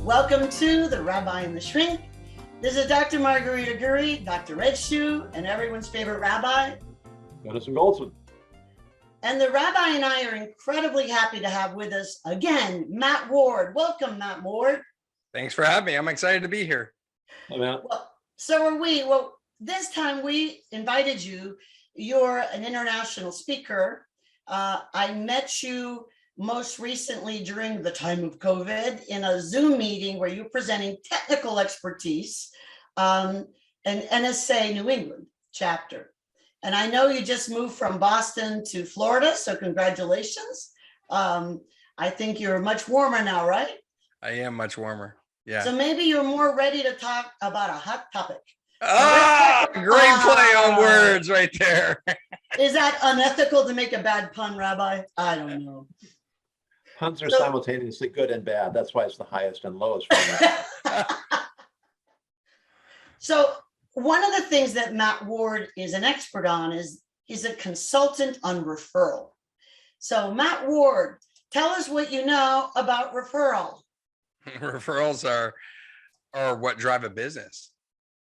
Welcome to the Rabbi and the Shrink. This is Dr. Margarita Guri, Dr. Red Shoe, and everyone's favorite rabbi, Yonason Goldson. And the rabbi and I are incredibly happy to have with us again, Matt Ward. Welcome, Matt Ward. Thanks for having me. I'm excited to be here. Hey, Matt. Well, so are we. Well, this time we invited you. You're an international speaker. I met you most recently during the time of COVID in a Zoom meeting where you're presenting technical expertise, an NSA New England chapter. And I know you just moved from Boston to Florida, so congratulations. I think you're much warmer now, right? I am much warmer. Yeah. So maybe you're more ready to talk about a hot topic. Great play on words right there. Is that unethical to make a bad pun, Rabbi? I don't know. Puns are simultaneously good and bad. That's why it's the highest and lowest for me. So one of the things that Matt Ward is an expert on is he's a consultant on referral. So Matt Ward, tell us what you know about referral. Referrals are what drive a business.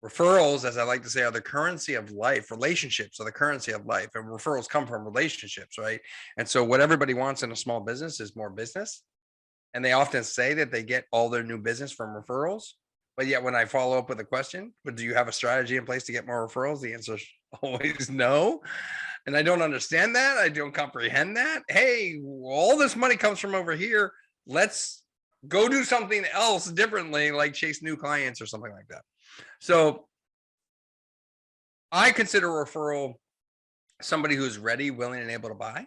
Referrals, as I like to say, are the currency of life. Relationships are the currency of life, and referrals come from relationships, right? And so what everybody wants in a small business is more business. And they often say that they get all their new business from referrals. But yet when I follow up with a question, but do you have a strategy in place to get more referrals? The answer is always no. And I don't understand that. I don't comprehend that. Hey, all this money comes from over here. Let's go do something else differently, like chase new clients or something like that. So I consider a referral somebody who's ready, willing, and able to buy.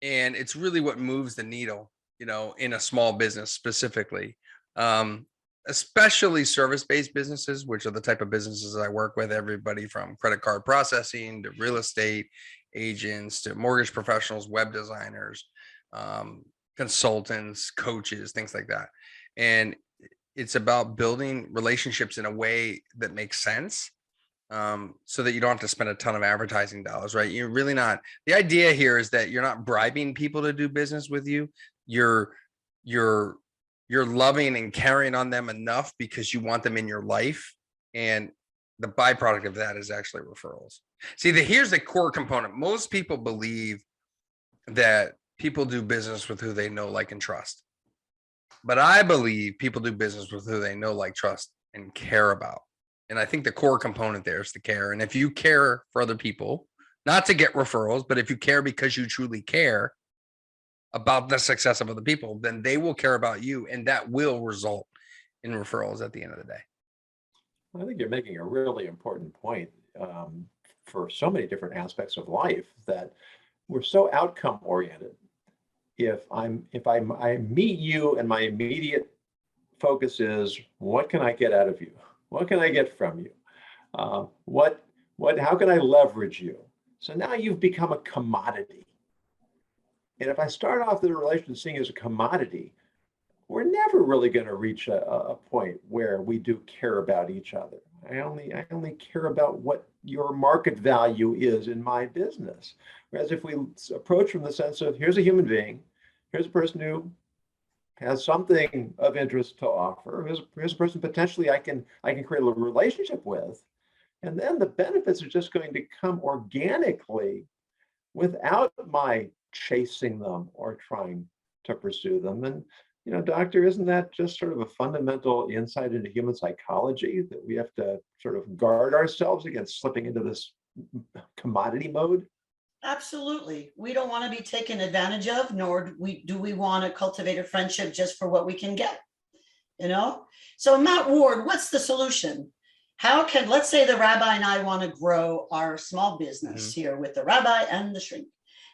And it's really what moves the needle, in a small business specifically. Especially service-based businesses, which are the type of businesses I work with, everybody from credit card processing to real estate agents to mortgage professionals, web designers, consultants, coaches, things like that. And it's about building relationships in a way that makes sense, so that you don't have to spend a ton of advertising dollars, right? You're really not. The idea here is that you're not bribing people to do business with you. You're loving and caring on them enough because you want them in your life. And the byproduct of that is actually referrals. See, here's the core component. Most people believe that people do business with who they know, like, and trust. But I believe people do business with who they know, like, trust, and care about. And I think the core component there is the care. And if you care for other people, not to get referrals, but if you care because you truly care about the success of other people, then they will care about you, and that will result in referrals at the end of the day. I think you're making a really important point for so many different aspects of life, that we're so outcome oriented. If I meet you and my immediate focus is, what can I get out of you? What can I get from you? How can I leverage you? So now you've become a commodity. And if I start off the relationship seeing as a commodity, we're never really going to reach a point where we do care about each other. I only care about what your market value is in my business. Whereas if we approach from the sense of, here's a human being, here's a person who has something of interest to offer, here's a person potentially I can create a relationship with, and then the benefits are just going to come organically without my chasing them or trying to pursue them. And doctor, isn't that just sort of a fundamental insight into human psychology, that we have to sort of guard ourselves against slipping into this commodity mode? Absolutely. We don't want to be taken advantage of, nor do we want to cultivate a friendship just for what we can get, So Matt Ward, what's the solution? Let's say the rabbi and I want to grow our small business here with the rabbi and the shrink.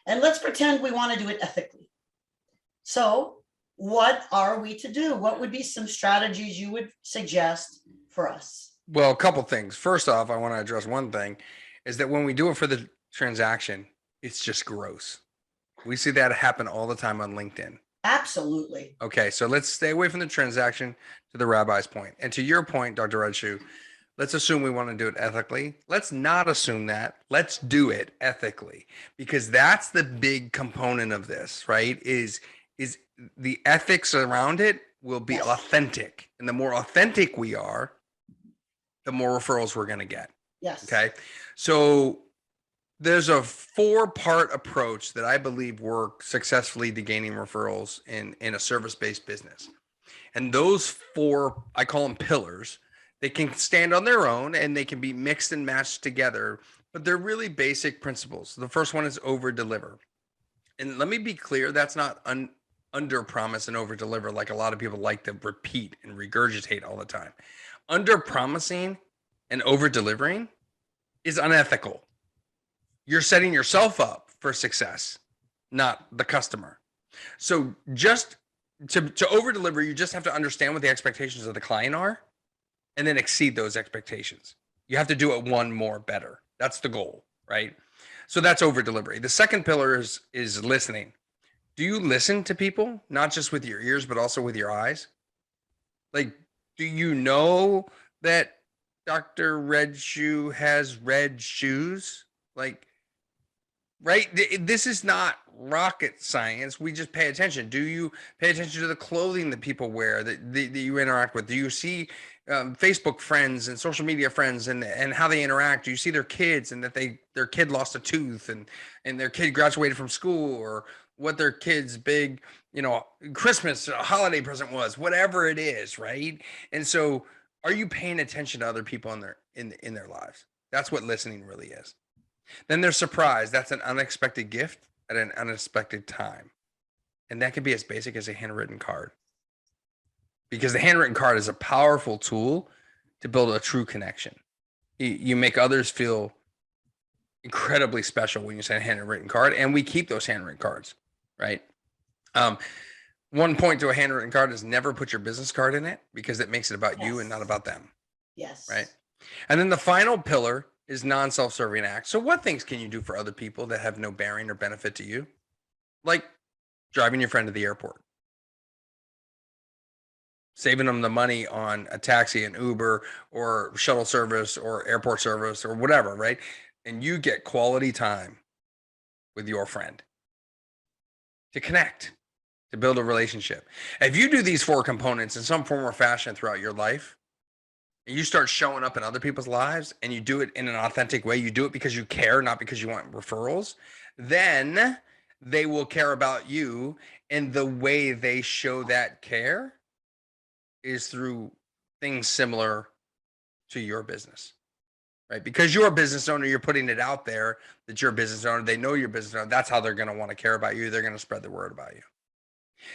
And let's pretend we want to do it ethically. So what are we to do? What would be some strategies you would suggest for us? Well, a couple things. First off, I want to address one thing, is that when we do it for the transaction, it's just gross. We see that happen all the time on LinkedIn. Absolutely. Okay, so let's stay away from the transaction, to the rabbi's point. And to your point, Dr. Redshoe, let's assume we want to do it ethically. Let's not assume that. Let's do it ethically, because that's the big component of this, right? Is the ethics around it will be Yes. authentic. And the more authentic we are, the more referrals we're going to get. Yes. Okay. So there's a 4-part approach that I believe work successfully to gaining referrals in a service-based business. And those 4, I call them pillars, they can stand on their own and they can be mixed and matched together, but they're really basic principles. The first one is over deliver. And let me be clear, that's not under promise and over deliver like a lot of people like to repeat and regurgitate all the time. Under promising and over delivering is unethical. You're setting yourself up for success, not the customer. So just to over deliver, you just have to understand what the expectations of the client are and then exceed those expectations. You have to do it one more better. That's the goal, right? So that's over delivery. The second pillar is listening. Do you listen to people, not just with your ears, but also with your eyes? Like, do you know that Dr. Red Shoe has red shoes? Like, right? This is not rocket science. We just pay attention. Do you pay attention to the clothing that people wear that you interact with? Do you see Facebook friends and social media friends and how they interact? Do you see their kids and that their kid lost a tooth and their kid graduated from school, or what their kid's big, Christmas holiday present was, whatever it is, right? And so are you paying attention to other people in their lives? That's what listening really is. Then there's surprise. That's an unexpected gift at an unexpected time. And that can be as basic as a handwritten card. Because the handwritten card is a powerful tool to build a true connection. You make others feel incredibly special when you send a handwritten card, and we keep those handwritten cards, right? One point to a handwritten card is never put your business card in it, because it makes it about you and not about them. Yes. Right. And then the final pillar is non-self-serving acts. So what things can you do for other people that have no bearing or benefit to you? Like driving your friend to the airport, saving them the money on a taxi, an Uber, or shuttle service, or airport service, or whatever, right? And you get quality time with your friend to connect, to build a relationship. If you do these 4 components in some form or fashion throughout your life, and you start showing up in other people's lives, and you do it in an authentic way, you do it because you care, not because you want referrals, then they will care about you. And the way they show that care is through things similar to your business, right? Because you're a business owner, you're putting it out there that you're a business owner. They know you're a business owner. That's how they're going to want to care about you. They're going to spread the word about you.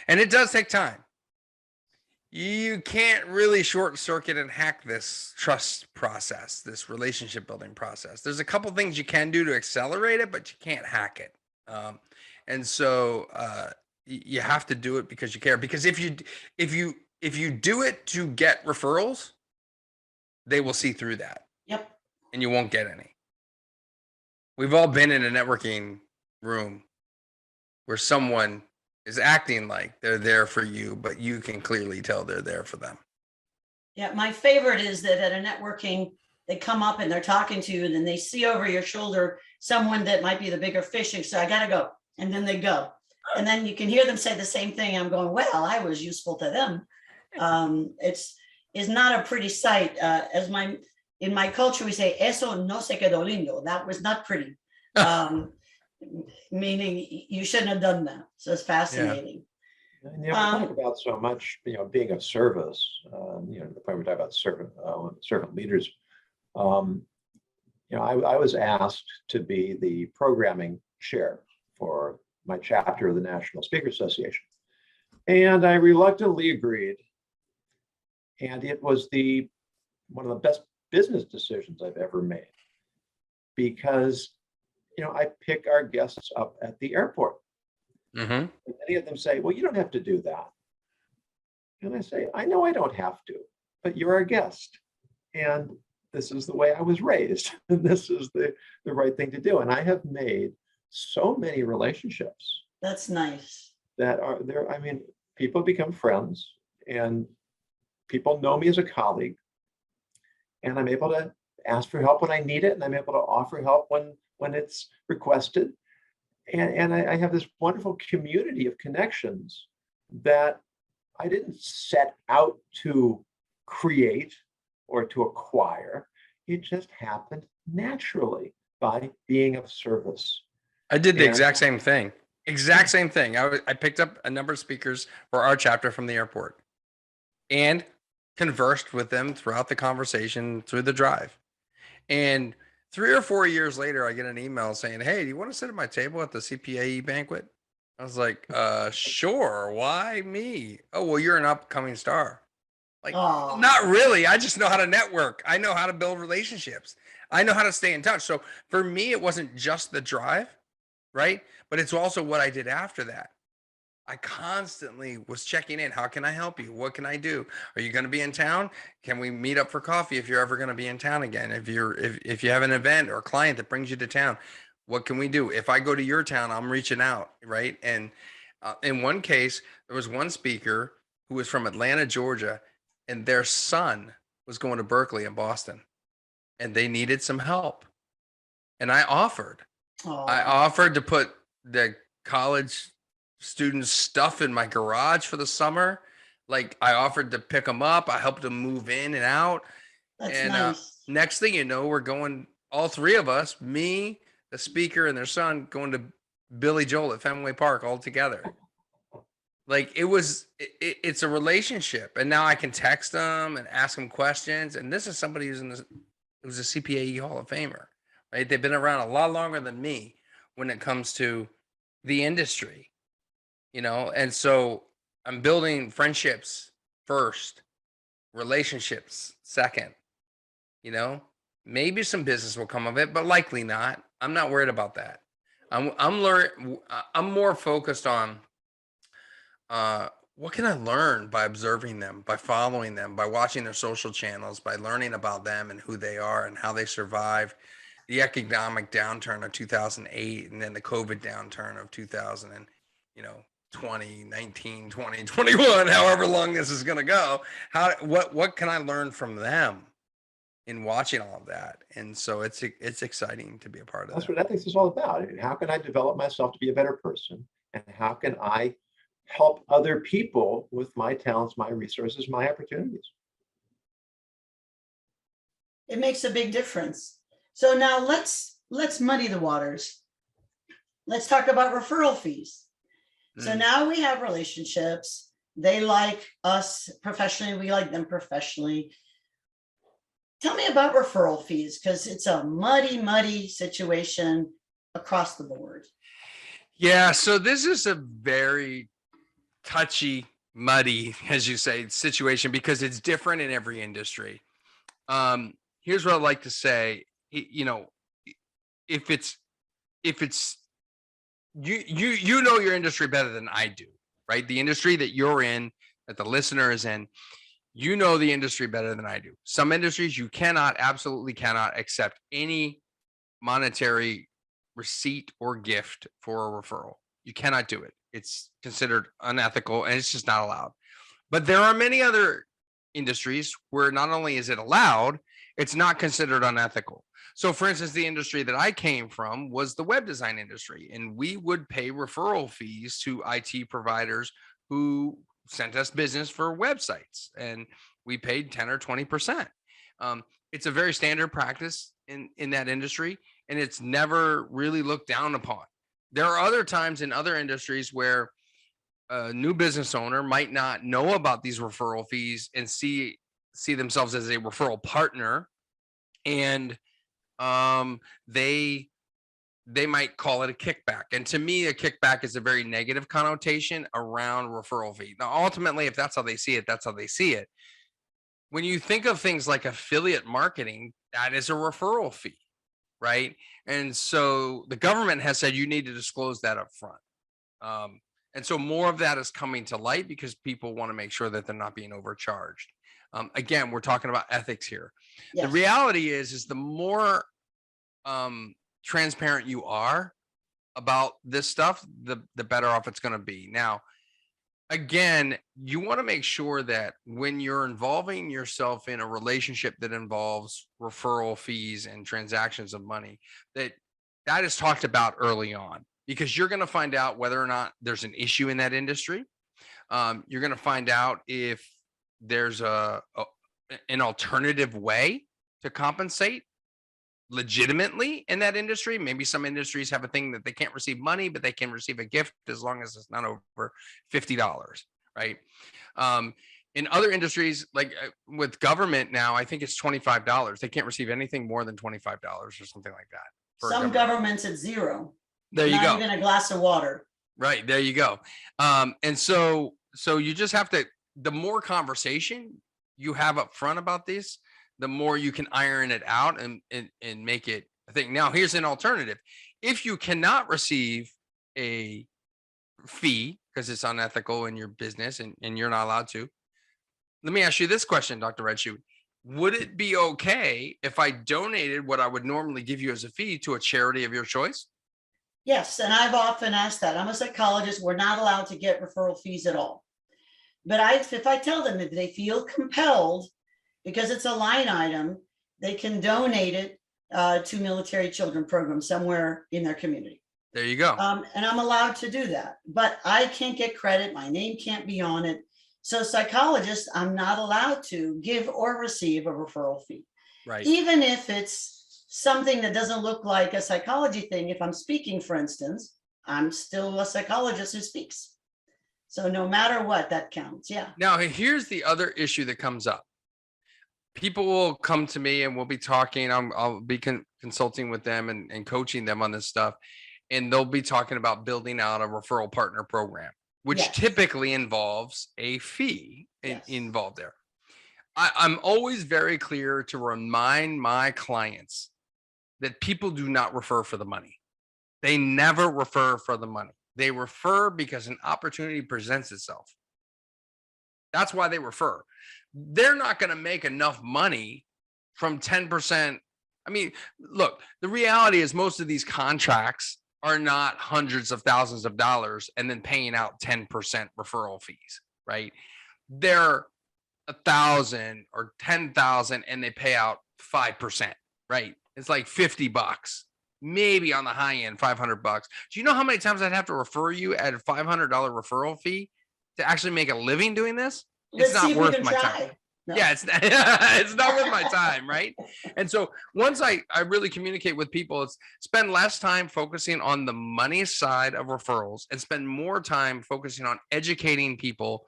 And it does take time. You can't really short circuit and hack this trust process, this relationship building process. There's a couple things you can do to accelerate it, but you can't hack it. And so you have to do it because you care. Because if you do it to get referrals, they will see through that. Yep. And you won't get any. We've all been in a networking room where someone is acting like they're there for you, but you can clearly tell they're there for them. Yeah, my favorite is that at a networking, they come up and they're talking to you, and then they see over your shoulder someone that might be the bigger fish, and say, I gotta go. And then they go. And then you can hear them say the same thing. I'm going, well, I was useful to them. It's not a pretty sight. In my culture, we say, eso no se quedó lindo. That was not pretty. Meaning you shouldn't have done that. So it's fascinating. Yeah. And we talk about so much, being of service. The point we talk about servant leaders. I was asked to be the programming chair for my chapter of the National Speaker Association, and I reluctantly agreed. And it was one of the best business decisions I've ever made, because I pick our guests up at the airport. Mm-hmm. And many of them say, well, you don't have to do that. And I say, I know I don't have to, but you're our guest. And this is the way I was raised. And this is the right thing to do. And I have made so many relationships. That's nice. That are there. I mean, people become friends, and people know me as a colleague. And I'm able to ask for help when I need it. And I'm able to offer help when it's requested. And I have this wonderful community of connections that I didn't set out to create or to acquire. It just happened naturally by being of service. I did the And exact same thing. Exact same thing. I picked up a number of speakers for our chapter from the airport and conversed with them throughout the conversation through the drive. And 3 or 4 years later, I get an email saying, "Hey, do you want to sit at my table at the CPAE banquet?" I was like, sure. Why me? Oh, well, you're an upcoming star. Like, Oh, not really. I just know how to network. I know how to build relationships. I know how to stay in touch. So for me, it wasn't just the drive, right? But it's also what I did after that. I constantly was checking in. How can I help you? What can I do? Are you going to be in town? Can we meet up for coffee if you're ever going to be in town again? If you have an event or a client that brings you to town, what can we do? If I go to your town, I'm reaching out, right? And in one case, there was one speaker who was from Atlanta, Georgia, and their son was going to Berkeley in Boston, and they needed some help. And I offered. I oh, offered to put the college students' stuff in my garage for the summer. Like I offered to pick them up. I helped them move in and out. that's And nice. next thing you know, we're going, all three of us, me, the speaker, and their son, going to Billy Joel at Fenway Park all together. Like it's a relationship. And now I can text them and ask them questions. And this is somebody who's a CPAE Hall of Famer, right? They've been around a lot longer than me when it comes to the industry, and so I'm building friendships first, relationships second, you know maybe some business will come of it, but likely not. I'm not worried about that. I'm more focused on what can I learn by observing them, by following them, by watching their social channels, by learning about them and who they are and how they survived the economic downturn of 2008 and then the COVID downturn of 2000 and, 2019, 2021, however long this is going to go. What can I learn from them in watching all of that? And so it's exciting to be a part of that's that. what ethics is all about. How can I develop myself to be a better person? And how can I help other people with my talents, my resources, my opportunities? It makes a big difference. So now let's muddy the waters. Let's talk about referral fees. So now we have relationships. They like us professionally. We like them professionally. Tell me about referral fees, because it's a muddy situation across the board. Yeah. So this is a very touchy, muddy, as you say, situation because it's different in every industry. Here's what I'd like to say. If it's you know your industry better than I do, right? The industry that you're in, that the listener is in, you know the industry better than I do. Some industries you absolutely cannot accept any monetary receipt or gift for a referral. You cannot do it. It's considered unethical and it's just not allowed. But there are many other industries where not only is it allowed, it's not considered unethical. So for instance, the industry that I came from was the web design industry, and we would pay referral fees to IT providers who sent us business for websites, and we paid 10 or 20%. It's a very standard practice in that industry, and it's never really looked down upon. There are other times in other industries where a new business owner might not know about these referral fees and see themselves as a referral partner, and they might call it a kickback. And to me, a kickback is a very negative connotation around referral fee. Now, ultimately, if that's how they see it, that's how they see it. When you think of things like affiliate marketing, that is a referral fee, right? And so the government has said you need to disclose that up front. And so more of that is coming to light because people want to make sure that they're not being overcharged. Again, we're talking about ethics here. Yes. The reality is the more transparent you are about this stuff, the better off it's going to be. Now, again, you want to make sure that when you're involving yourself in a relationship that involves referral fees and transactions of money, that is talked about early on, because you're going to find out whether or not there's an issue in that industry. You're going to find out if there's an alternative way to compensate legitimately in that industry. Maybe some industries have a thing that they can't receive money, but they can receive a gift as long as it's not over $50, right? In other industries, like with government now, I think it's $25. They can't receive anything more than $25 or something like that. for Some government. governments at zero, There you not go. even a glass of water. Right. There you go. And so you just have to, the more conversation you have up front about this, the more you can iron it out and make it a thing. Now, here's an alternative. If you cannot receive a fee because it's unethical in your business and you're not allowed to, let me ask you this question, Dr. Redshoe. Would it be okay if I donated what I would normally give you as a fee to a charity of your choice? Yes, and I've often asked that. I'm a psychologist. We're not allowed to get referral fees at all. But if I tell them that they feel compelled, because it's a line item, they can donate it to military children program somewhere in their community. There you go. And I'm allowed to do that, but I can't get credit. My name can't be on it. So psychologists, I'm not allowed to give or receive a referral fee. Right. Even if it's something that doesn't look like a psychology thing. If I'm speaking, for instance, I'm still a psychologist who speaks. So no matter what, that counts. Yeah. Now, here's the other issue that comes up. People will come to me and we'll be talking. I'll be consulting with them and coaching them on this stuff. And they'll be talking about building out a referral partner program, which Yes. typically involves a fee Yes. involved there. I'm always very clear to remind my clients that people do not refer for the money. They never refer for the money. They refer because an opportunity presents itself. That's why they refer. They're not going to make enough money from 10%. I mean, look, the reality is most of these contracts are not hundreds of thousands of dollars and then paying out 10% referral fees, right? They're 1,000 or 10,000 and they pay out 5%, right? It's like $50, maybe on the high end, $500. Do you know how many times I'd have to refer you at a $500 referral fee to actually make a living doing this? It's Let's see not if we worth can my try. time. No. Yeah, it's not worth my time, right? And so once I really communicate with people, it's spend less time focusing on the money side of referrals and spend more time focusing on educating people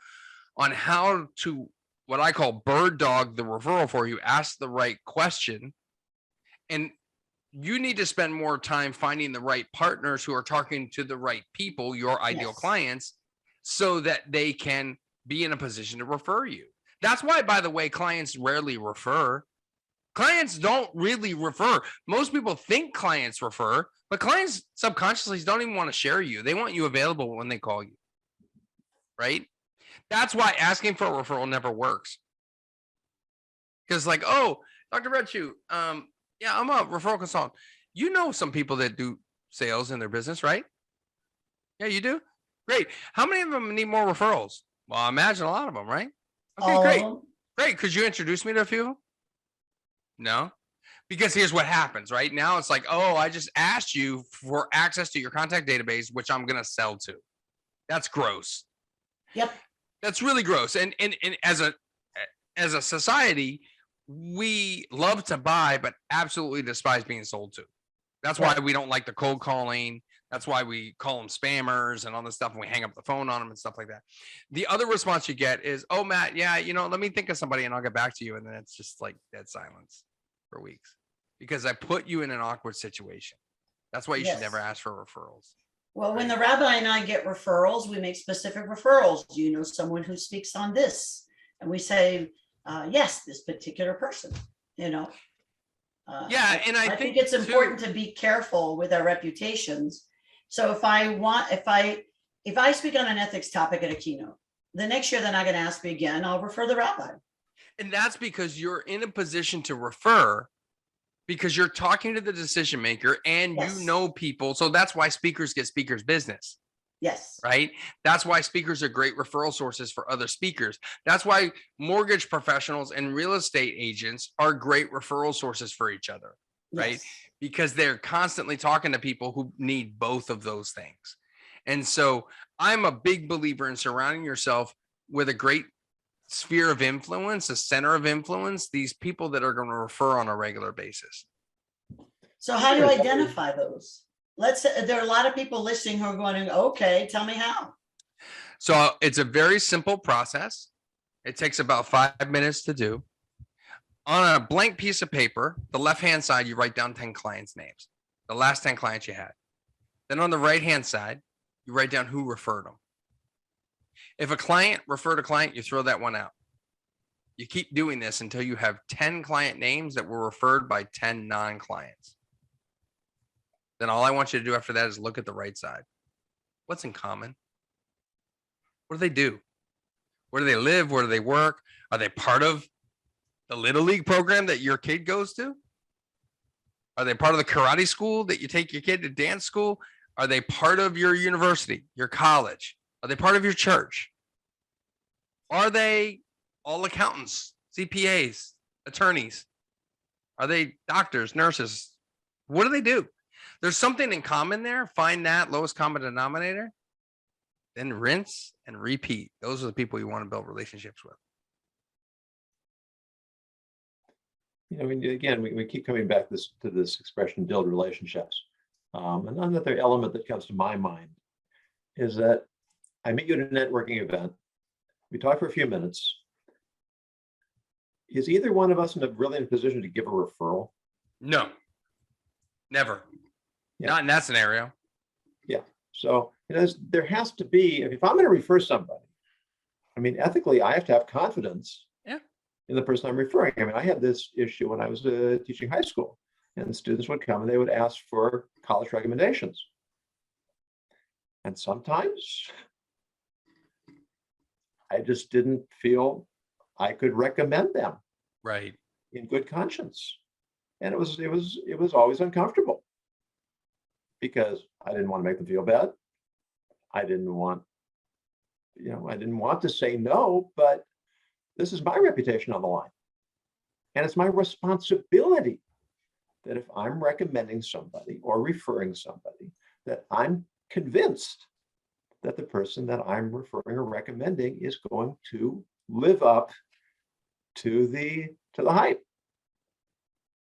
on how to, what I call bird dog the referral for you, ask the right question. And you need to spend more time finding the right partners who are talking to the right people, your ideal Yes. clients, so that they can be in a position to refer you. That's why, by the way, clients rarely refer. Clients don't really refer. Most people think clients refer, but clients subconsciously don't even want to share you. They want you available when they call you, right? That's why asking for a referral never works. Because like, oh, Dr. Redshoe, yeah, I'm a referral consultant. You know some people that do sales in their business, right? Yeah, you do? Great. How many of them need more referrals? Well, I imagine a lot of them, right? Okay, All of great. them. Great. Could you introduce me to a few of them? No. Because here's what happens, right? Now it's like, oh, I just asked you for access to your contact database, which I'm going to sell to. That's gross. Yep. That's really gross. And as a society, we love to buy, but absolutely despise being sold to. That's why Right. we don't like the cold calling. That's why we call them spammers and all this stuff, and we hang up the phone on them and stuff like that. The other response you get is, oh, Matt, yeah, let me think of somebody and I'll get back to you. And then it's just like dead silence for weeks because I put you in an awkward situation. That's why you should Yes. never ask for referrals. Well, when the rabbi and I get referrals, we make specific referrals. Do you know someone who speaks on this? And we say, yes, this particular person, Yeah, and I think think it's too- important to be careful with our reputations. So if I speak on an ethics topic at a keynote, the next year they're not going to ask me again, I'll refer the rabbi. And that's because you're in a position to refer because you're talking to the decision maker and Yes. you know people. So that's why speakers get speakers business, Yes. right? That's why speakers are great referral sources for other speakers. That's why mortgage professionals and real estate agents are great referral sources for each other, right? Yes. Because they're constantly talking to people who need both of those things. And so I'm a big believer in surrounding yourself with a great sphere of influence, a center of influence, these people that are going to refer on a regular basis. So how do you identify those? Let's say there are a lot of people listening who are going, okay, tell me how. So it's a very simple process. It takes about 5 minutes to do. On a blank piece of paper, the left-hand side, you write down 10 clients' names, the last 10 clients you had. Then on the right-hand side, you write down who referred them. If a client referred a client, you throw that one out. You keep doing this until you have 10 client names that were referred by 10 non-clients. Then all I want you to do after that is look at the right side. What's in common? What do they do? Where do they live? Where do they work? Are they part of the Little League program that your kid goes to? Are they part of the karate school that you take your kid to dance school? Are they part of your university, your college? Are they part of your church? Are they all accountants, CPAs, attorneys? Are they doctors, nurses? What do they do? There's something in common there. Find that lowest common denominator, then rinse and repeat. Those are the people you want to build relationships with. I mean, again, we keep coming back to this expression, build relationships. And another element that comes to my mind is that I meet you at a networking event. We talk for a few minutes. Is either one of us really in a position to give a referral? No, never. Yeah. Not in that scenario. Yeah. So there has to be, if I'm going to refer somebody, I mean, ethically, I have to have confidence in the person I'm referring. I mean, I had this issue when I was teaching high school, and students would come and they would ask for college recommendations. And sometimes I just didn't feel I could recommend them Right. in good conscience. And it was always uncomfortable because I didn't want to make them feel bad. I didn't want to say no, but this is my reputation on the line. And it's my responsibility that if I'm recommending somebody or referring somebody, that I'm convinced that the person that I'm referring or recommending is going to live up to the hype.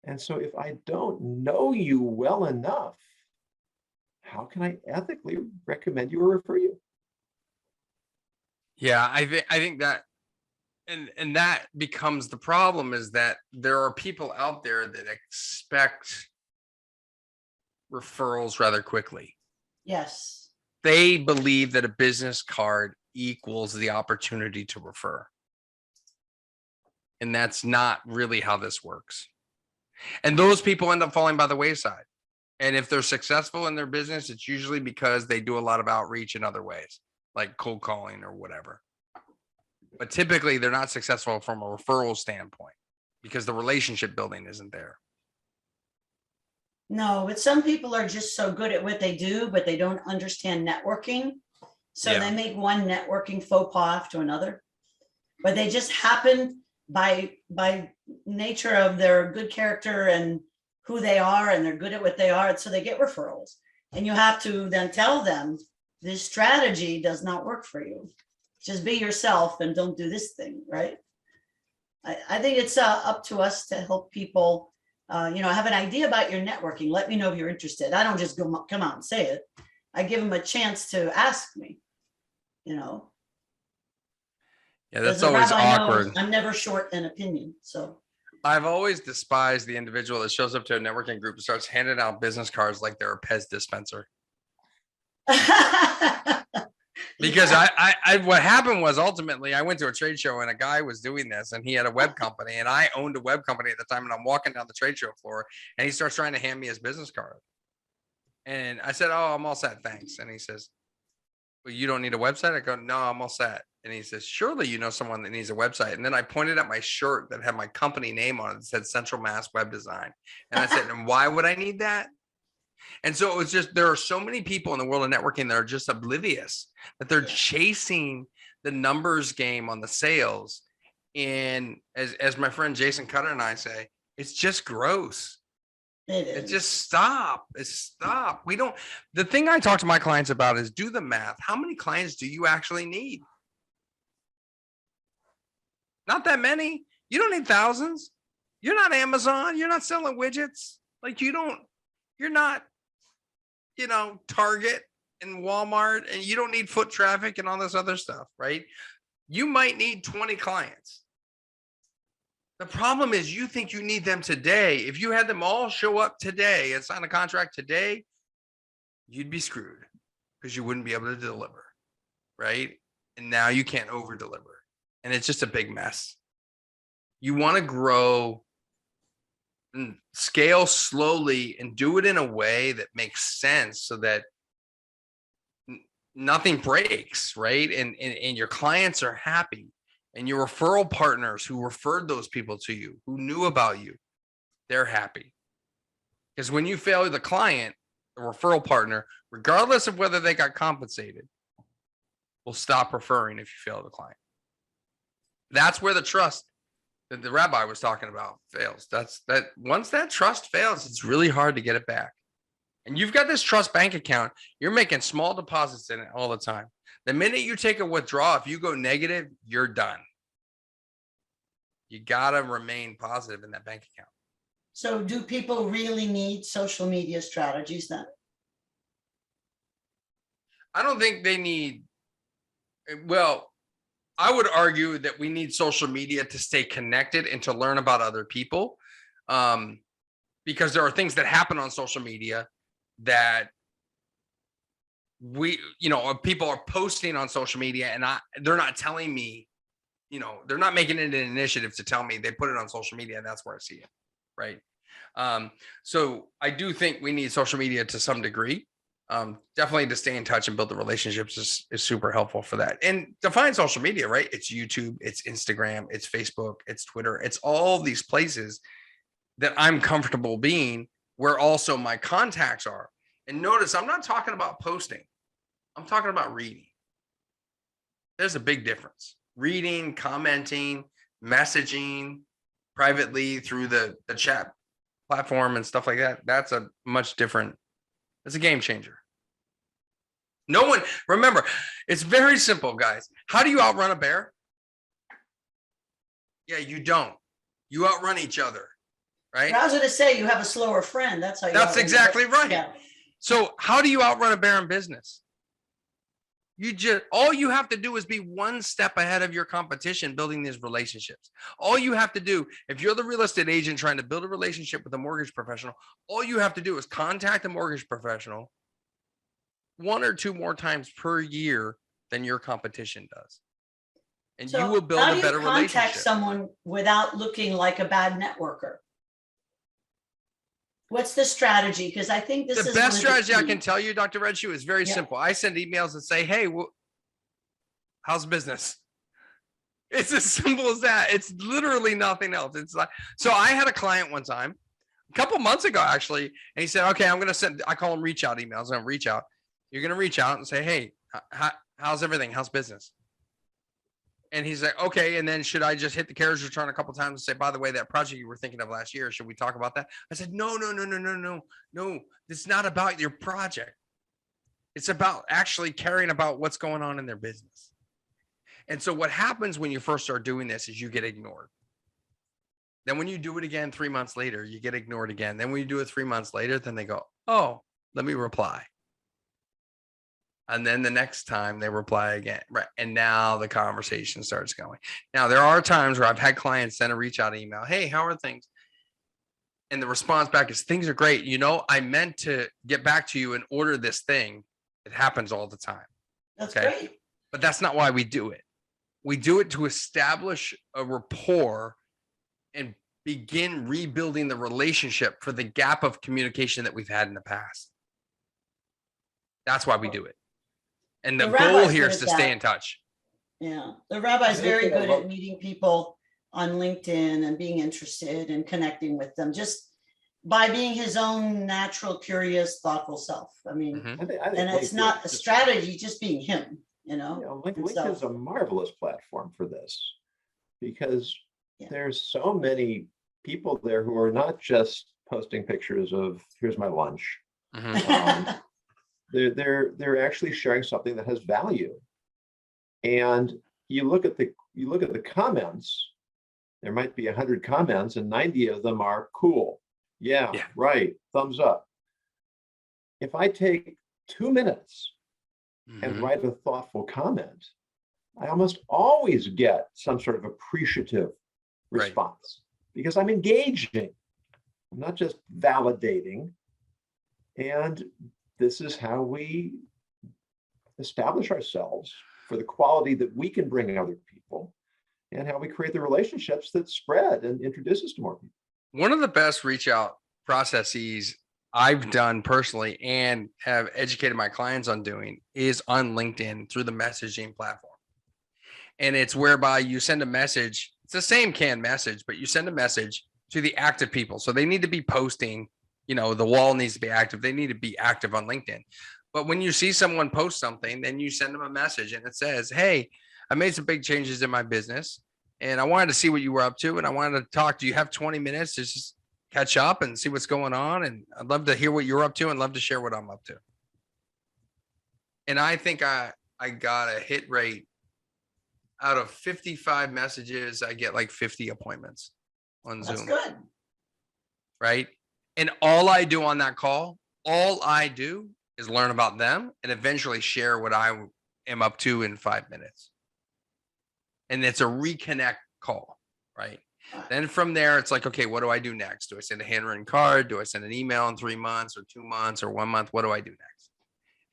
And so if I don't know you well enough, how can I ethically recommend you or refer you? Yeah, I think that and that becomes the problem, is that there are people out there that expect referrals rather quickly. Yes. They believe that a business card equals the opportunity to refer. And that's not really how this works. And those people end up falling by the wayside. And if they're successful in their business, it's usually because they do a lot of outreach in other ways, like cold calling or whatever. But typically they're not successful from a referral standpoint because the relationship building isn't there. No, but some people are just so good at what they do, but they don't understand networking. So they make one networking faux pas after another. But they just happen by nature of their good character and who they are, and they're good at what they are. And so they get referrals. And you have to then tell them this strategy does not work for you. Just be yourself and don't do this thing, right? I think it's up to us to help people, have an idea about your networking. Let me know if you're interested. I don't just come out and say it. I give them a chance to ask me, Yeah, that's As a always rabbi knows, awkward. I'm never short an opinion, so. I've always despised the individual that shows up to a networking group and starts handing out business cards like they're a Pez dispenser. Because what happened was, ultimately I went to a trade show and a guy was doing this, and he had a web company, and I owned a web company at the time, and I'm walking down the trade show floor and he starts trying to hand me his business card. And I said, "Oh, I'm all set, thanks." And he says, "Well, you don't need a website?" I go, "No, I'm all set." And he says, "Surely you know someone that needs a website." And then I pointed at my shirt that had my company name on it that said Central Mass Web Design. And I said, "And why would I need that?" And so it was just, there are so many people in the world of networking that are just oblivious, that they're chasing the numbers game on the sales. And as my friend Jason Cutter and I say, it's just gross. It It's is. just stop. It's stop. We don't, the thing I talk to my clients about is do the math. How many clients do you actually need? Not that many. You don't need thousands. You're not Amazon. You're not selling widgets. Like you're not, Target and Walmart, and you don't need foot traffic and all this other stuff, right? You might need 20 clients. The problem is you think you need them today. If you had them all show up today and sign a contract today, you'd be screwed because you wouldn't be able to deliver, right? And now you can't over deliver. And it's just a big mess. You want to grow and scale slowly and do it in a way that makes sense so that nothing breaks, right? And your clients are happy, and your referral partners who referred those people to you, who knew about you, they're happy. Because when you fail the client, the referral partner, regardless of whether they got compensated, will stop referring if you fail the client. That's where the trust that the rabbi was talking about fails. That's that once that trust fails, it's really hard to get it back. And you've got this trust bank account, you're making small deposits in it all the time. The minute you take a withdrawal, if you go negative, you're done. You got to remain positive in that bank account. So do people really need social media strategies then? I don't think they need, well, I would argue that we need social media to stay connected and to learn about other people. Because there are things that happen on social media that people are posting on social media, and they're not telling me, they're not making it an initiative to tell me. They put it on social media, and that's where I see it. Right. So I do think we need social media to some degree. Definitely to stay in touch and build the relationships is super helpful for that. And define social media, right? It's YouTube, it's Instagram, it's Facebook, it's Twitter, it's all these places that I'm comfortable being, where also my contacts are. And notice, I'm not talking about posting. I'm talking about reading. There's a big difference. Reading, commenting, messaging privately through the chat platform and stuff like that. That's a much different, it's a game changer. No one, remember, it's very simple, guys. How do you outrun a bear? Yeah, you don't. You outrun each other, right? I was going to say, you have a slower friend. That's how you. That's exactly right. Yeah. So how do you outrun a bear in business? All you have to do is be one step ahead of your competition, building these relationships. All you have to do, if you're the real estate agent trying to build a relationship with a mortgage professional, all you have to do is contact a mortgage professional 1 or 2 more times per year than your competition does. And So you will build a better relationship. How do you contact someone without looking like a bad networker? What's the strategy? Because I think this is the best strategy I can tell you, Dr. Red Shoe, is very simple. I send emails that say, hey, how's business? It's as simple as that. It's literally nothing else. It's like, so I had a client one time, a couple months ago, actually, and he said, okay, I'm going to send, I call them reach out emails. I'm going to reach out. You're going to reach out and say, hey, how's everything? How's business? And he's like, okay. And then should I just hit the carriage return a couple of times and say, by the way, that project you were thinking of last year, should we talk about that? I said, no. It's not about your project. It's about actually caring about what's going on in their business. And so what happens when you first start doing this is you get ignored. Then when you do it again 3 months later, you get ignored again. Then when you do it 3 months later, then they go, oh, let me reply. And then the next time they reply again. Right. And now the conversation starts going. Now, there are times where I've had clients send a reach out email. Hey, how are things? And the response back is, things are great. I meant to get back to you and order this thing. It happens all the time. That's great. But that's not why we do it. We do it to establish a rapport and begin rebuilding the relationship for the gap of communication that we've had in the past. That's why we do it. And the goal here is to stay in touch. Yeah. The rabbi's very good at meeting people on LinkedIn and being interested and connecting with them just by being his own natural, curious, thoughtful self. I mean, and it's not a strategy, just being him, LinkedIn is a marvelous platform for this because there's so many people there who are not just posting pictures of here's my lunch. Mhm. They're actually sharing something that has value. And you look at the comments, there might be 100 comments and 90 of them are cool. Yeah, Yeah. right. Thumbs up. If I take 2 minutes and Mhm. write a thoughtful comment, I almost always get some sort of appreciative Right. response because I'm engaging. I'm not just validating. And this is how we establish ourselves for the quality that we can bring other people and how we create the relationships that spread and introduce us to more people. One of the best reach out processes I've done personally and have educated my clients on doing is on LinkedIn through the messaging platform. And it's whereby you send a message. It's the same canned message, but you send a message to the active people. So they need to be posting, the wall needs to be active. They need to be active on LinkedIn. But when you see someone post something, then you send them a message and it says, hey, I made some big changes in my business and I wanted to see what you were up to. And I wanted to talk. Do you have 20 minutes to just catch up and see what's going on? And I'd love to hear what you're up to and love to share what I'm up to. And I think I got a hit rate out of 55 messages. I get like 50 appointments on That's Zoom. good. Right. And all I do on that call, all I do is learn about them and eventually share what I am up to in 5 minutes. And it's a reconnect call. Right. Then from there, it's like, okay, what do I do next? Do I send a handwritten card? Do I send an email in 3 months or 2 months or 1 month? What do I do next?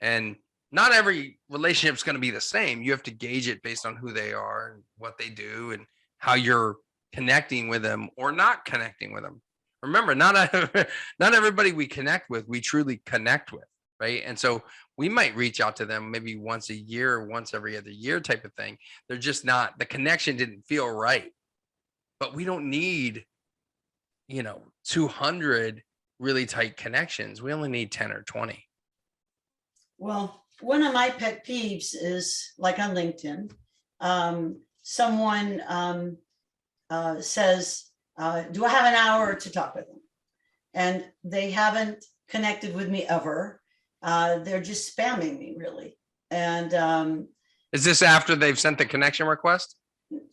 And not every relationship is going to be the same. You have to gauge it based on who they are and what they do and how you're connecting with them or not connecting with them. Remember, not everybody we connect with, we truly connect with, right? And so we might reach out to them maybe once a year or once every other year type of thing. They're just not, the connection didn't feel right. But we don't need, 200 really tight connections. We only need 10 or 20. Well, one of my pet peeves is like on LinkedIn, someone says, do I have an hour to talk with them? And they haven't connected with me ever. They're just spamming me really. And Is this after they've sent the connection request?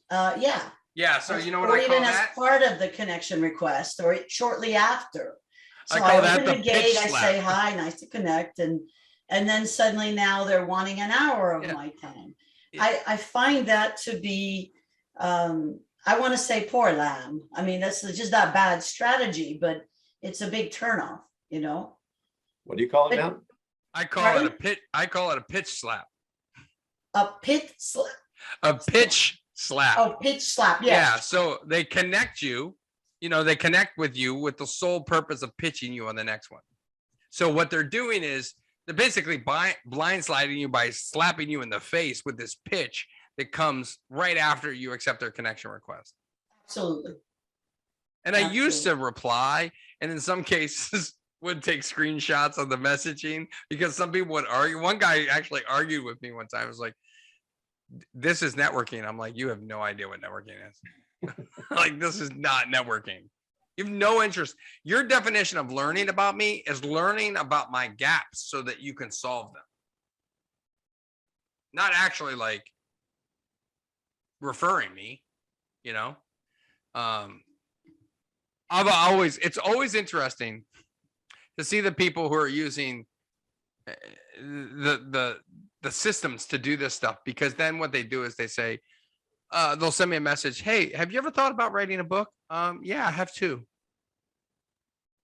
yeah. Yeah. So you know what or I call even as that? part of the connection request or shortly after. So I call that open the the gate, pitch I slap. say, hi, nice to connect. And then suddenly now they're wanting an hour of Yeah. my time. Yeah. I find that to be, I want to say poor lamb. I mean, that's just not bad strategy, but it's a big turnoff, What do you call it But- now? I call Pardon? it a pit. I call it a pitch slap. A pit slap. A pitch slap. Oh, pitch slap. Yeah. Yes. So they connect you, they connect with you with the sole purpose of pitching you on the next one. So what they're doing is they're basically blindsiding you by slapping you in the face with this pitch that comes right after you accept their connection request. Absolutely. And I used to reply, and in some cases would take screenshots of the messaging because some people would argue. One guy actually argued with me one time. It was like, this is networking. I'm like, you have no idea what networking is. Like, this is not networking. You have no interest. Your definition of learning about me is learning about my gaps so that you can solve them. Not actually like referring me, it's always interesting to see the people who are using the systems to do this stuff, because then what they do is they say, they'll send me a message. Hey, have you ever thought about writing a book? Yeah, I have 2.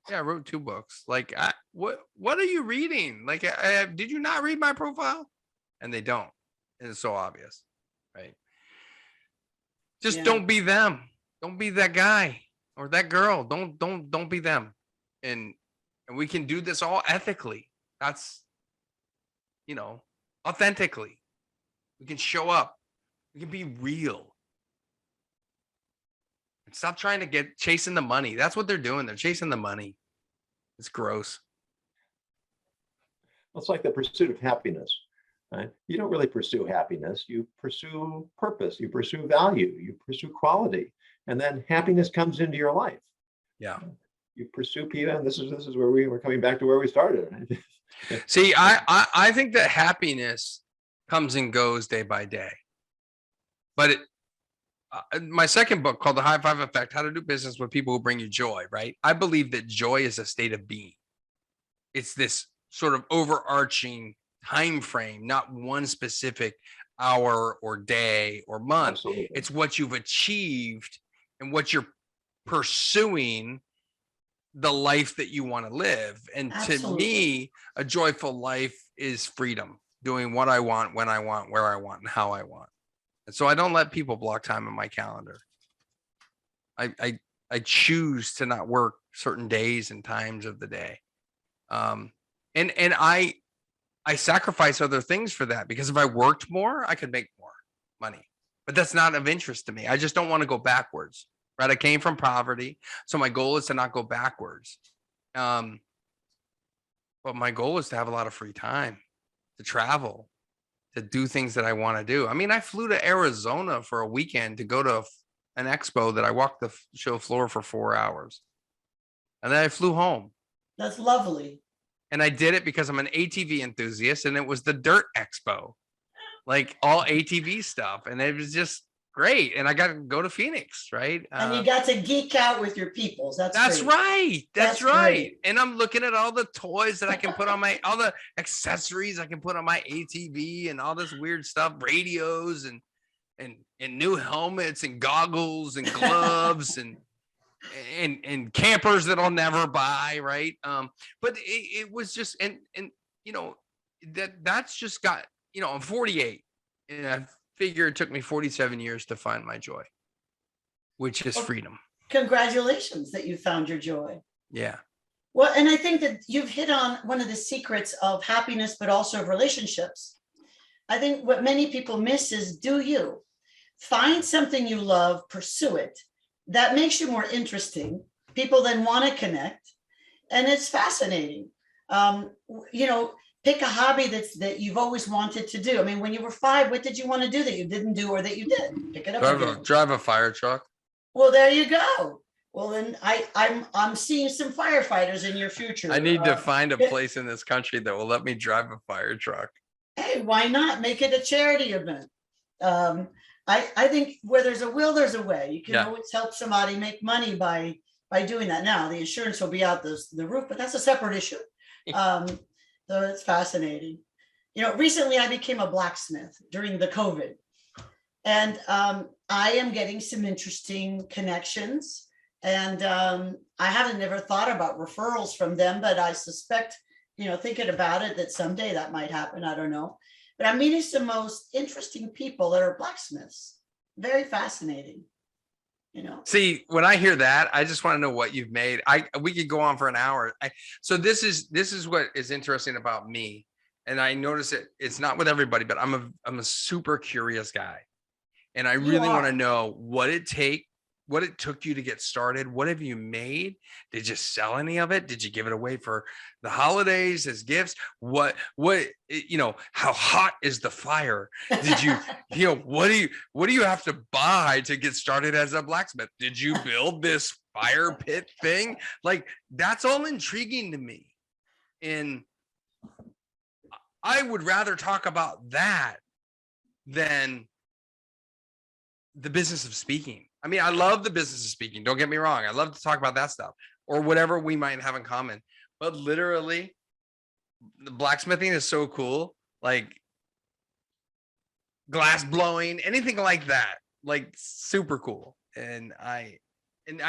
Yeah, I wrote 2 books. Like, what are you reading? Like, did you not read my profile? And they don't. And it's so obvious, right? Just don't be them. Don't be that guy or that girl. Don't be them. And we can do this all ethically. That's, authentically. We can show up. We can be real. And stop trying to chasing the money. That's what they're doing. They're chasing the money. It's gross. It's like the pursuit of happiness. Right? You don't really pursue happiness. You pursue purpose. You pursue value. You pursue quality. And then happiness comes into your life. Yeah. you pursue people, and this is where we're coming back to where we started. See, I think that happiness comes and goes day by day. But my second book called The High Five Effect, How to Do Business with People Who Bring You Joy, right? I believe that joy is a state of being. It's this sort of overarching time frame, not one specific hour or day or month. Absolutely. It's what you've achieved and what you're pursuing, the life that you want to live. And Absolutely. to me, a joyful life is freedom, doing what I want, when I want, where I want, and how I want. And so I don't let people block time in my calendar. I choose to not work certain days and times of the day. And I sacrifice other things for that, because if I worked more, I could make more money. But that's not of interest to me. I just don't want to go backwards, right? I came from poverty, so my goal is to not go backwards. But my goal is to have a lot of free time, to travel, to do things that I want to do. I mean, I flew to Arizona for a weekend to go to an expo that I walked the show floor for 4 hours. And then I flew home. That's lovely. And I did it because I'm an ATV enthusiast, and it was the Dirt Expo, like all ATV stuff. And it was just great. And I got to go to Phoenix, right? And you got to geek out with your peoples. That's great. right. That's That's right. great. And I'm looking at all the toys that I can put on all the accessories I can put on my ATV, and all this weird stuff, radios and new helmets and goggles and gloves and campers that I'll never buy, right? But it was just, and you know, that's just got, you know, I'm 48, and I figure it took me 47 years to find my joy, which is freedom. Congratulations that you found your joy. Yeah. Well, and I think that you've hit on one of the secrets of happiness, but also of relationships. I think what many people miss is, do you find something you love, pursue it. That makes you more interesting. People then want to connect, and it's fascinating. You know, pick a hobby that you've always wanted to do. I mean, when you were 5, what did you want to do that you didn't do, or that you did? Pick it up. Drive a fire truck. Well, there you go. Well, then I'm seeing some firefighters in your future. I need to find a place in this country that will let me drive a fire truck. Hey, why not make it a charity event? I think where there's a will, there's a way. You can always help somebody make money by doing that. Now, the insurance will be out the roof, but that's a separate issue. So it's fascinating. You know, recently I became a blacksmith during the COVID, and I am getting some interesting connections. And I haven't never thought about referrals from them, but I suspect, you know, thinking about it, that someday that might happen. I don't know. But I'm meeting some most interesting people that are blacksmiths. Very fascinating, you know. See, when I hear that, I just want to know what you've made. We could go on for an hour. So this is what is interesting about me. And I notice it's not with everybody, but I'm a super curious guy. And I really want to know what it took you to get started. What have you made? Did you sell any of it? Did you give it away for the holidays as gifts? What, you know, how hot is the fire? Did you, you know, what do you have to buy to get started as a blacksmith? Did you build this fire pit thing? Like, that's all intriguing to me. And I would rather talk about that than the business of speaking. I mean, I love the business of speaking. Don't get me wrong. I love to talk about that stuff, or whatever we might have in common. But literally, the blacksmithing is so cool. Like glass blowing, anything like that, like super cool. And I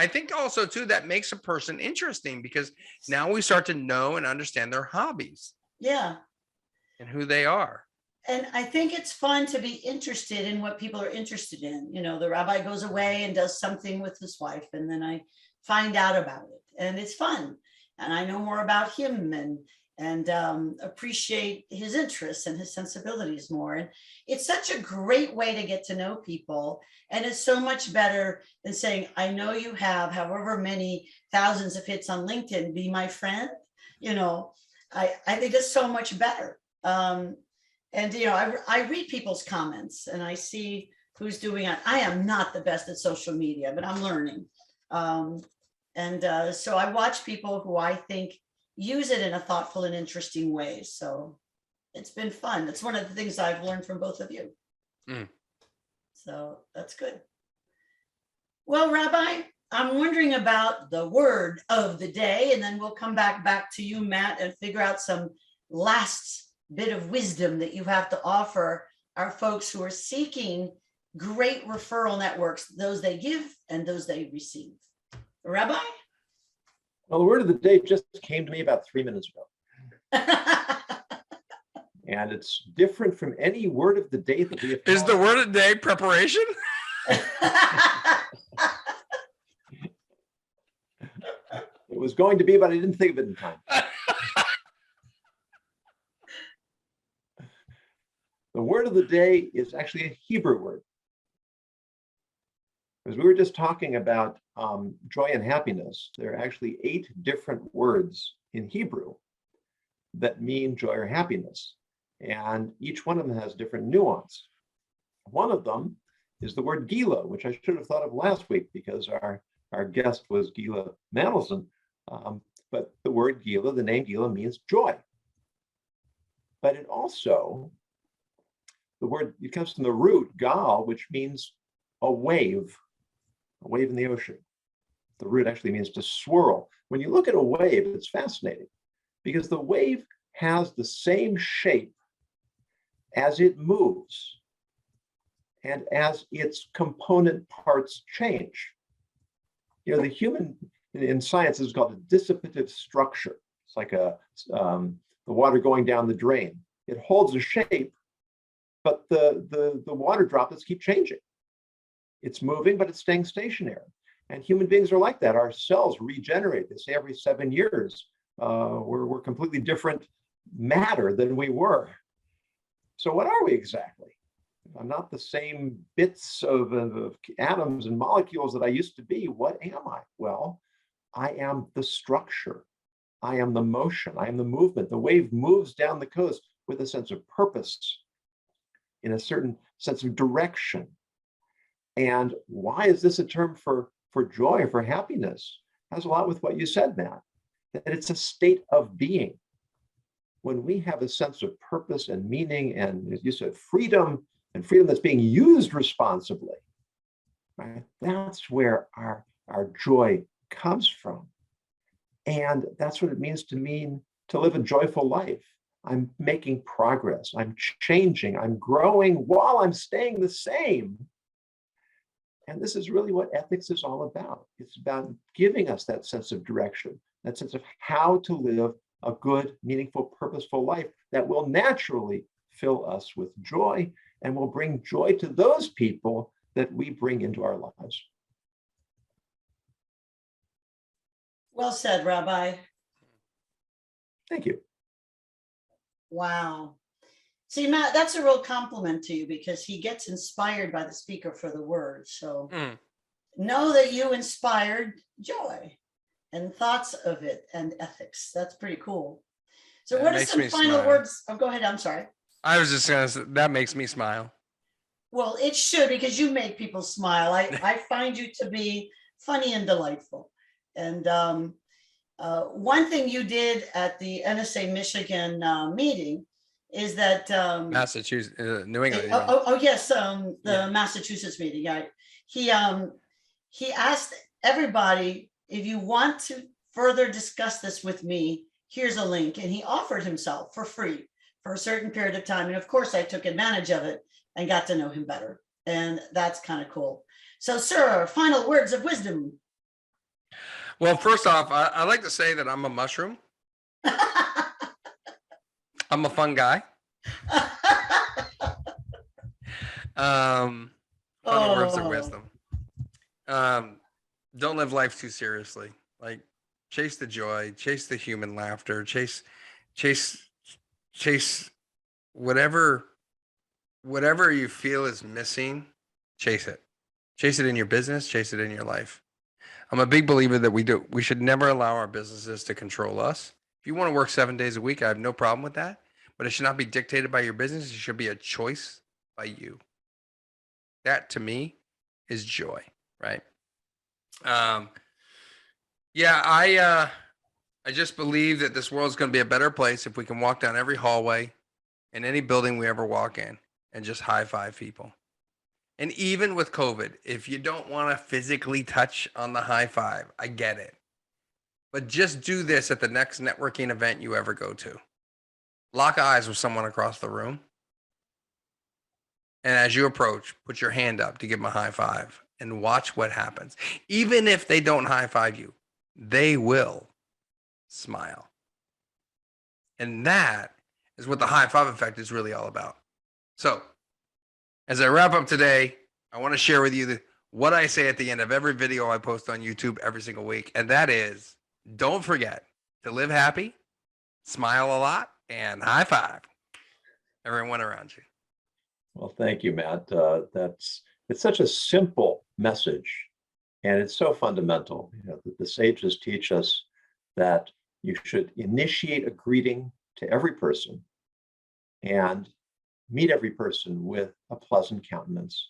think also too, that makes a person interesting, because now we start to know and understand their hobbies. Yeah. And who they are. And I think it's fun to be interested in what people are interested in. You know, the rabbi goes away and does something with his wife, and then I find out about it, and it's fun. And I know more about him and appreciate his interests and his sensibilities more. And it's such a great way to get to know people. And it's so much better than saying, I know you have however many thousands of hits on LinkedIn, be my friend. You know, I think it's so much better. And, you know, I read people's comments and I see who's doing it. I am not the best at social media, but I'm learning. And so I watch people who I think use it in a thoughtful and interesting way. So it's been fun. It's one of the things I've learned from both of you. Mm. So that's good. Well, Rabbi, I'm wondering about the word of the day, and then we'll come back to you, Matt, and figure out some last bit of wisdom that you have to offer our folks who are seeking great referral networks, those they give and those they receive. Rabbi? Well, the word of the day just came to me about 3 minutes ago. And it's different from any word of the day that we have. Is the word of the day preparation? It was going to be, but I didn't think of it in time. The word of the day is actually a Hebrew word. As we were just talking about joy and happiness, there are actually 8 different words in Hebrew that mean joy or happiness. And each one of them has different nuance. One of them is the word Gila, which I should have thought of last week because our guest was Gila Mandelson. But the word Gila, the name Gila, means joy. But it also, it comes from the root gal, which means a wave in the ocean. The root actually means to swirl. When you look at a wave, it's fascinating because the wave has the same shape as it moves and as its component parts change. You know, the human in science is called a dissipative structure. It's like the water going down the drain. It holds a shape, but the water droplets keep changing. It's moving, but it's staying stationary. And human beings are like that. Our cells regenerate. They say every 7 years, we're completely different matter than we were. So what are we exactly? I'm not the same bits of atoms and molecules that I used to be. What am I? Well, I am the structure. I am the motion. I am the movement. The wave moves down the coast with a sense of purpose, in a certain sense of direction. And why is this a term for joy, for happiness? It has a lot with what you said, Matt, that it's a state of being. When we have a sense of purpose and meaning, and as you said, freedom, and freedom that's being used responsibly, right? That's where our joy comes from. And that's what it means to live a joyful life. I'm making progress, I'm changing, I'm growing while I'm staying the same. And this is really what ethics is all about. It's about giving us that sense of direction, that sense of how to live a good, meaningful, purposeful life that will naturally fill us with joy and will bring joy to those people that we bring into our lives. Well said, Rabbi. Thank you. Wow. See, Matt, that's a real compliment to you because he gets inspired by the speaker for the word. So know that you inspired joy and thoughts of it and ethics. That's pretty cool. So what are some final words? Oh, go ahead. I'm sorry. I was just going to say, that makes me smile. Well, it should, because you make people smile. I find you to be funny and delightful. And one thing you did at the NSA Michigan meeting is that Massachusetts, New England. Yes, the Massachusetts meeting. He asked everybody, if you want to further discuss this with me, here's a link, and he offered himself for free for a certain period of time. And of course, I took advantage of it and got to know him better, and that's kind of cool. So, sir, final words of wisdom. Well, first off, I like to say that I'm a mushroom. I'm a fun guy. Final words of wisdom. Don't live life too seriously. Like, chase the joy, chase the human laughter, chase whatever you feel is missing, chase it. Chase it in your business, chase it in your life. I'm a big believer that we should never allow our businesses to control us. If you want to work 7 days a week, I have no problem with that, but it should not be dictated by your business. It should be a choice by you. That to me is joy, right? Yeah, I just believe that this world is going to be a better place if we can walk down every hallway in any building we ever walk in and just high five people. And even with COVID, if you don't want to physically touch on the high five, I get it. But just do this at the next networking event you ever go to. Lock eyes with someone across the room. And as you approach, put your hand up to give them a high five and watch what happens. Even if they don't high five you, they will smile. And that is what the high five effect is really all about. So, as I wrap up today, I want to share with you what I say at the end of every video I post on YouTube every single week. And that is, don't forget to live happy, smile a lot, and high five everyone around you. Well, thank you, Matt. It's such a simple message, and it's so fundamental. You know, the sages teach us that you should initiate a greeting to every person and meet every person with a pleasant countenance.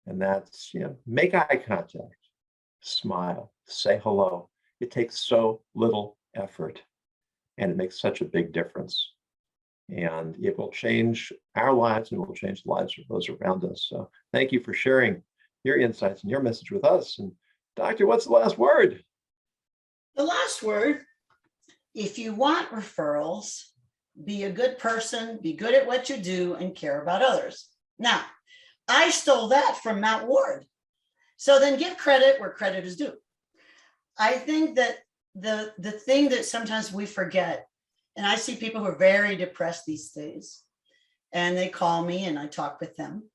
And that's, make eye contact, smile, say hello. It takes so little effort, and it makes such a big difference. And it will change our lives, and it will change the lives of those around us. So thank you for sharing your insights and your message with us. And Doctor, what's the last word? The last word, if you want referrals, be a good person, be good at what you do, and care about others. Now, I stole that from Matt Ward. So then give credit where credit is due. I think that the thing that sometimes we forget, and I see people who are very depressed these days, and they call me and I talk with them,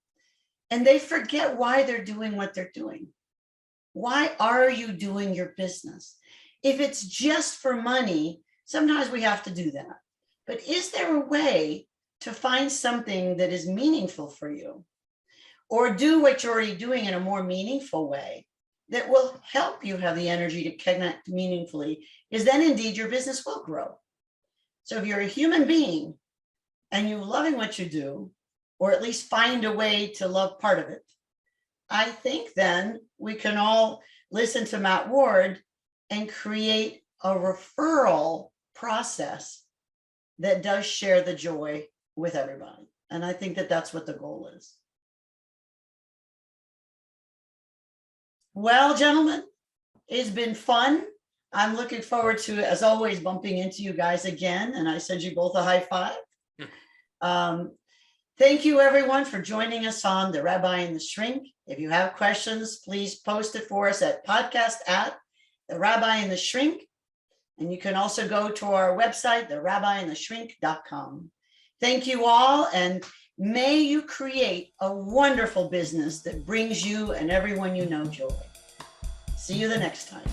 and they forget why they're doing what they're doing. Why are you doing your business? If it's just for money, sometimes we have to do that. But is there a way to find something that is meaningful for you, or do what you're already doing in a more meaningful way that will help you have the energy to connect meaningfully? Is then indeed your business will grow. So if you're a human being and you're loving what you do, or at least find a way to love part of it, I think then we can all listen to Matt Ward and create a referral process that does share the joy with everybody. And I think that that's what the goal is. Well, gentlemen, it's been fun. I'm looking forward to, as always, bumping into you guys again. And I send you both a high five. Thank you, everyone, for joining us on The Rabbi and the Shrink. If you have questions, please post it for us at podcast@therabbiandtheshrink. And you can also go to our website, therabbiandtheshrink.com. Thank you all, and may you create a wonderful business that brings you and everyone you know joy. See you the next time.